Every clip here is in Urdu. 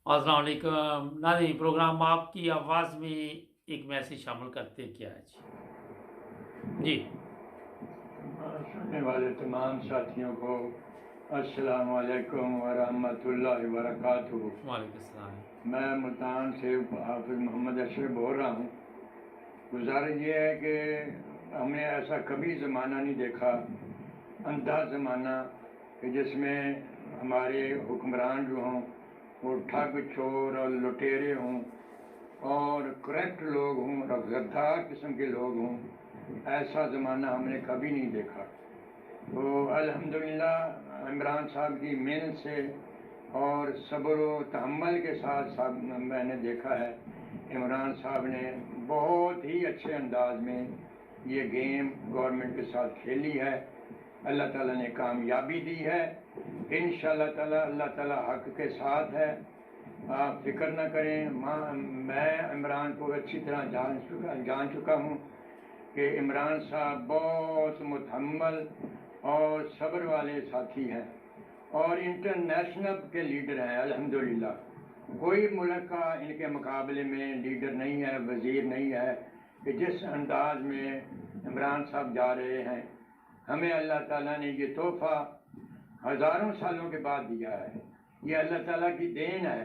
السلام علیکم ناظرین، پروگرام آپ کی آواز میں ایک میسج شامل کرتے ہیں کیا ہے جی؟ سننے والے تمام ساتھیوں کو السلام علیکم ورحمۃ اللہ وبرکاتہ۔ وعلیکم السلام۔ میں ملتان سے حافظ محمد اشرف بول رہا ہوں۔ گزارش یہ ہے کہ ہم نے ایسا کبھی زمانہ نہیں دیکھا، اندھا زمانہ، کہ جس میں ہمارے حکمران جو ہوں وہ ٹھگ چور اور لٹیرے ہوں اور کریکٹ لوگ ہوں اور غدار قسم کے لوگ ہوں۔ ایسا زمانہ ہم نے کبھی نہیں دیکھا۔ تو الحمدللہ عمران صاحب کی محنت سے اور صبر و تحمل کے ساتھ میں نے دیکھا ہے عمران صاحب نے بہت ہی اچھے انداز میں یہ گیم گورنمنٹ کے ساتھ کھیلی ہے۔ اللہ تعالیٰ نے کامیابی دی ہے انشاءاللہ تعالیٰ۔ اللہ تعالیٰ حق کے ساتھ ہے، آپ فکر نہ کریں۔ میں عمران کو اچھی طرح جان چکا ہوں کہ عمران صاحب بہت متحمل اور صبر والے ساتھی ہیں اور انٹرنیشنل کے لیڈر ہیں الحمدللہ۔ کوئی ملک کا ان کے مقابلے میں لیڈر نہیں ہے، وزیر نہیں ہے کہ جس انداز میں عمران صاحب جا رہے ہیں۔ ہمیں اللہ تعالیٰ نے یہ تحفہ ہزاروں سالوں کے بعد دیا ہے، یہ اللہ تعالیٰ کی دین ہے۔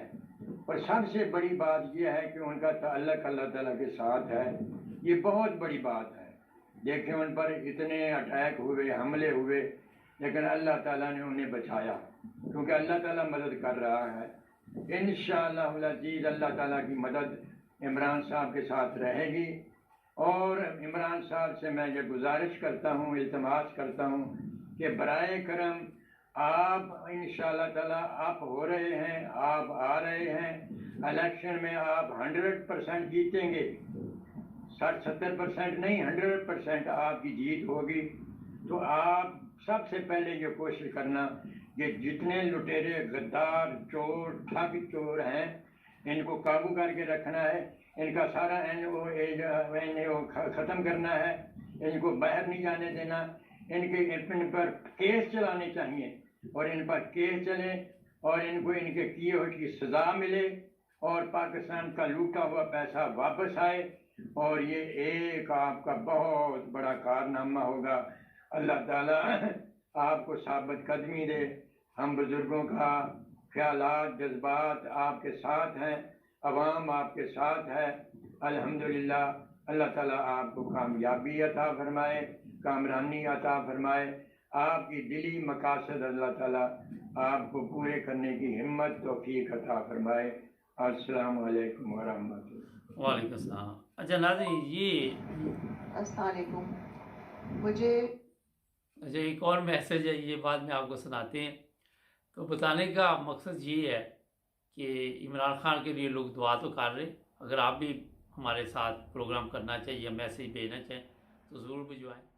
اور سب سے بڑی بات یہ ہے کہ ان کا تعلق اللہ تعالیٰ کے ساتھ ہے، یہ بہت بڑی بات ہے۔ دیکھیں ان پر اتنے اٹیک ہوئے، حملے ہوئے، لیکن اللہ تعالیٰ نے انہیں بچایا کیونکہ اللہ تعالیٰ مدد کر رہا ہے۔ انشاءاللہ العزیز اللہ تعالیٰ کی مدد عمران صاحب کے ساتھ رہے گی۔ اور عمران صاحب سے میں یہ گزارش کرتا ہوں، التماس کرتا ہوں کہ برائے کرم آپ انشاءاللہ تعالیٰ آپ ہو رہے ہیں، آپ آ رہے ہیں الیکشن میں، آپ 100% جیتیں گے، 60-70% نہیں 100% آپ کی جیت ہوگی۔ تو آپ سب سے پہلے یہ کوشش کرنا کہ جتنے لٹیرے غدار چور ٹھگ چور ہیں ان کو قابو کر کے رکھنا ہے، ان کا سارا این او ختم کرنا ہے، ان کو باہر نہیں جانے دینا، ان پر کیس چلانے چاہیے اور ان پر کیس چلے اور ان کو ان کے کیے ہوئے کی سزا ملے اور پاکستان کا لوٹا ہوا پیسہ واپس آئے، اور یہ ایک آپ کا بہت بڑا کارنامہ ہوگا۔ اللہ تعالیٰ آپ کو ثابت قدمی دے۔ ہم بزرگوں کا خیالات جذبات آپ کے ساتھ ہیں، عوام آپ کے ساتھ ہے الحمدللہ۔ اللہ تعالیٰ آپ کو کامیابی عطا فرمائے، کامرانی عطا فرمائے، آپ کی دلی مقاصد اللہ تعالیٰ آپ کو پورے کرنے کی ہمت توفیق عطا فرمائے۔ السلام علیکم ورحمۃ اللہ۔ وعلیکم السلام۔ اچھا ناظرین، یہ السلام علیکم۔ مجھے ایک اور میسج ہے، یہ بعد میں آپ کو سناتے ہیں۔ تو بتانے کا مقصد یہ ہے کہ عمران خان کے لیے لوگ دعا تو کر رہے، اگر آپ بھی ہمارے ساتھ پروگرام کرنا چاہیے یا میسیج بھیجنا چاہیں تو ضرور بھجوائیں۔